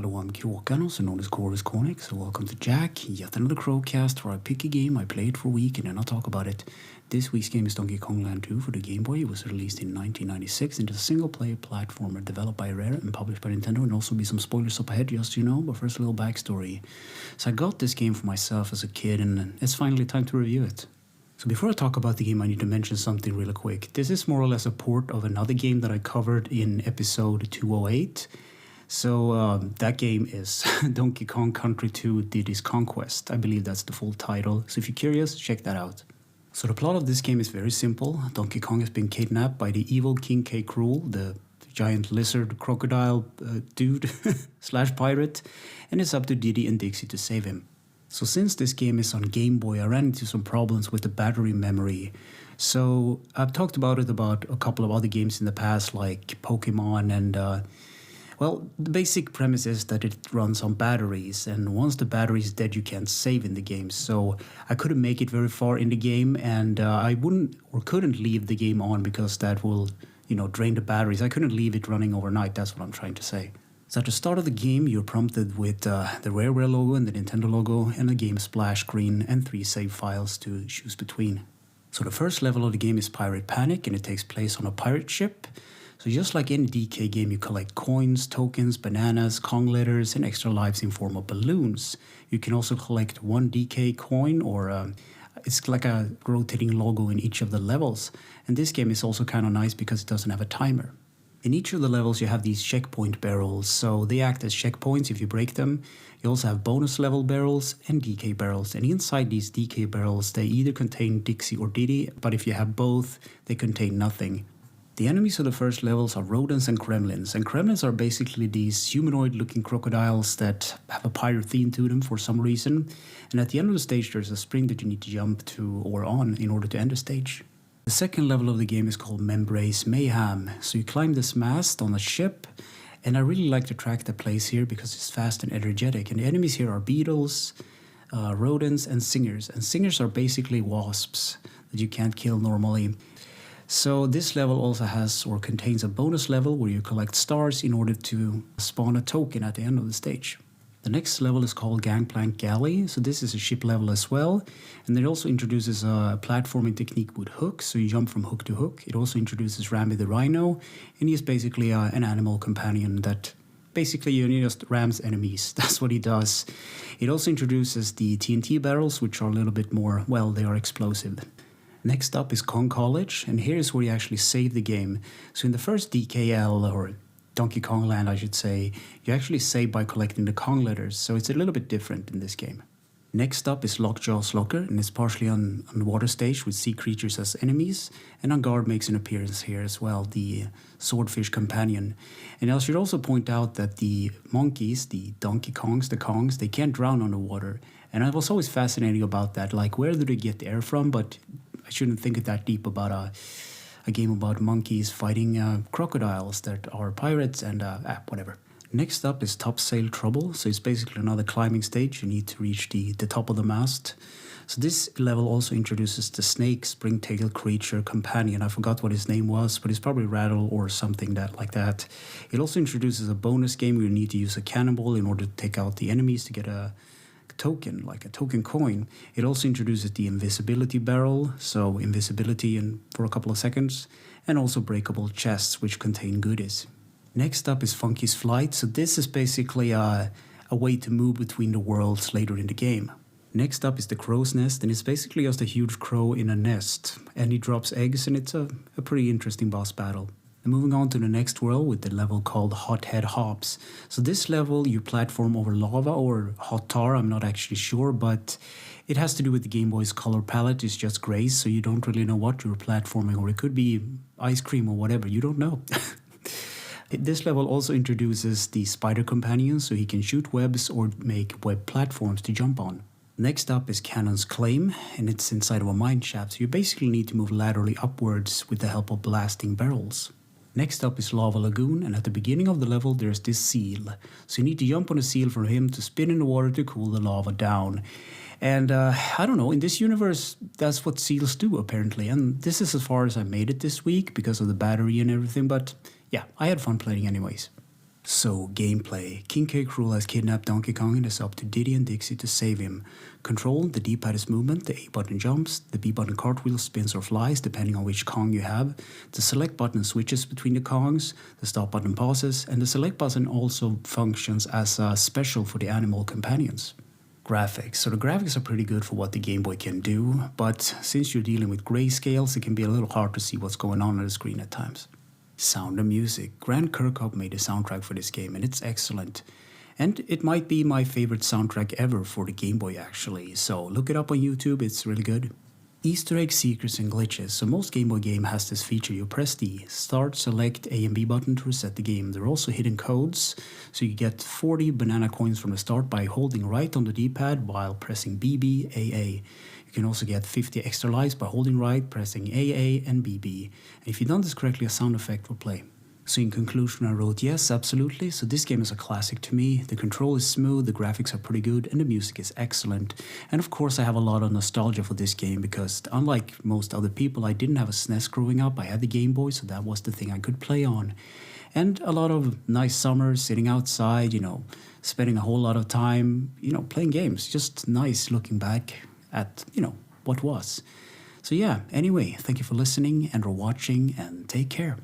Hello, I'm Kråkan, also known as Chorus Cornix, so welcome to Yacc, yet another Crowcast where I pick a game, I play it for a week, and then I'll talk about it. This week's game is Donkey Kong Land 2 for the Gameboy. It was released in 1996 and is a single-player platformer developed by Rare and published by Nintendo, and also be some spoilers up ahead, just so you know, but first a little backstory. So I got this game for myself as a kid, and it's finally time to review it. So before I talk about the game, I need to mention something really quick. This is more or less a port of another game that I covered in episode 208. So that game is Donkey Kong Country 2 Diddy's Conquest. I believe that's the full title. So if you're curious, check that out. So the plot of this game is very simple. Donkey Kong has been kidnapped by the evil King K. Krool, the giant lizard crocodile dude slash pirate, and it's up to Diddy and Dixie to save him. So since this game is on Game Boy, I ran into some problems with the battery memory. So I've talked about it about a couple of other games in the past, like Pokemon and... Well, the basic premise is that it runs on batteries, and once the battery is dead, you can't save in the game. So I couldn't make it very far in the game, and I couldn't leave the game on because that will, drain the batteries. I couldn't leave it running overnight. That's what I'm trying to say. So at the start of the game, you're prompted with the Rare logo and the Nintendo logo, and a game splash screen and 3 save files to choose between. So the first level of the game is Pirate Panic, and it takes place on a pirate ship. So just like any DK game, you collect coins, tokens, bananas, Kong letters, and extra lives in form of balloons. You can also collect 1 DK coin, or it's like a rotating logo in each of the levels. And this game is also kind of nice because it doesn't have a timer. In each of the levels, you have these checkpoint barrels, so they act as checkpoints if you break them. You also have bonus level barrels and DK barrels, and inside these DK barrels, they either contain Dixie or Diddy, but if you have both, they contain nothing. The enemies of the first levels are rodents and gremlins are basically these humanoid-looking crocodiles that have a pirate theme to them for some reason. And at the end of the stage, there's a spring that you need to jump to or on in order to end the stage. The second level of the game is called Membrace Mayhem. So you climb this mast on a ship, and I really like the track that plays here because it's fast and energetic. And the enemies here are beetles, rodents, and singers. And singers are basically wasps that you can't kill normally. So this level also has or contains a bonus level where you collect stars in order to spawn a token at the end of the stage. The next level is called Gangplank Galley, so this is a ship level as well. And it also introduces a platforming technique with hooks, so you jump from hook to hook. It also introduces Rambi the Rhino, and he's basically an animal companion that basically just rams enemies. That's what he does. It also introduces the TNT barrels, which are a little bit more, they are explosive. Next up is Kong College, and here's where you actually save the game. So in the first DKL, or Donkey Kong Land I should say, you actually save by collecting the Kong letters, so it's a little bit different in this game. Next up is Lockjaw's Locker, and it's partially on the water stage with sea creatures as enemies, and on guard makes an appearance here as well, the swordfish companion. And I should also point out that the monkeys, the Donkey Kongs, the Kongs, they can't drown underwater. And I was always fascinated about that, like where do they get the air from, but I shouldn't think it that deep about a game about monkeys fighting crocodiles that are pirates and whatever. Next up is Topsail Trouble. So it's basically another climbing stage. You need to reach the top of the mast. So this level also introduces the snake springtail creature companion. I forgot what his name was, but it's probably Rattle or something like that. It also introduces a bonus game where you need to use a cannonball in order to take out the enemies to get a token, like a token coin. It also introduces the invisibility barrel, so invisibility for a couple of seconds, and also breakable chests which contain goodies. Next up is Funky's Flight, so this is basically a way to move between the worlds later in the game. Next up is the Crow's Nest, and it's basically just a huge crow in a nest, and he drops eggs, and it's a pretty interesting boss battle. And moving on to the next world with the level called Hothead Hops. So this level you platform over lava or hot tar, I'm not actually sure, but it has to do with the Game Boy's color palette. It's just gray, so you don't really know what you're platforming, or it could be ice cream or whatever, you don't know. This level also introduces the spider companion, so he can shoot webs or make web platforms to jump on. Next up is Cannon's Claim, and it's inside of a mine shaft, so you basically need to move laterally upwards with the help of blasting barrels. Next up is Lava Lagoon, and at the beginning of the level there's this seal. So you need to jump on a seal for him to spin in the water to cool the lava down. And I don't know, in this universe that's what seals do apparently. And this is as far as I made it this week because of the battery and everything, but yeah, I had fun playing anyways. So, gameplay. King K. Rool has kidnapped Donkey Kong and it's up to Diddy and Dixie to save him. Control, the D-pad is movement, the A button jumps, the B button cartwheel spins or flies depending on which Kong you have, the select button switches between the Kongs, the stop button pauses, and the select button also functions as a special for the animal companions. Graphics. So the graphics are pretty good for what the Game Boy can do, but since you're dealing with grayscales, it can be a little hard to see what's going on the screen at times. Sound and music. Grant Kirkhope made a soundtrack for this game and it's excellent. And it might be my favorite soundtrack ever for the Game Boy actually, so look it up on YouTube, it's really good. Easter egg secrets and glitches. So most Game Boy game has this feature. You press the start, select A and B button to reset the game. There are also hidden codes. So you get 40 banana coins from the start by holding right on the D-pad while pressing BB, AA. You can also get 50 extra lives by holding right, pressing AA and BB. And if you've done this correctly, a sound effect will play. So in conclusion, I wrote, yes, absolutely. So this game is a classic to me. The control is smooth, the graphics are pretty good, and the music is excellent. And of course, I have a lot of nostalgia for this game because unlike most other people, I didn't have a SNES growing up. I had the Game Boy, so that was the thing I could play on. And a lot of nice summers, sitting outside, spending a whole lot of time, playing games. Just nice looking back at, what was. So yeah, anyway, thank you for listening and for watching, and take care.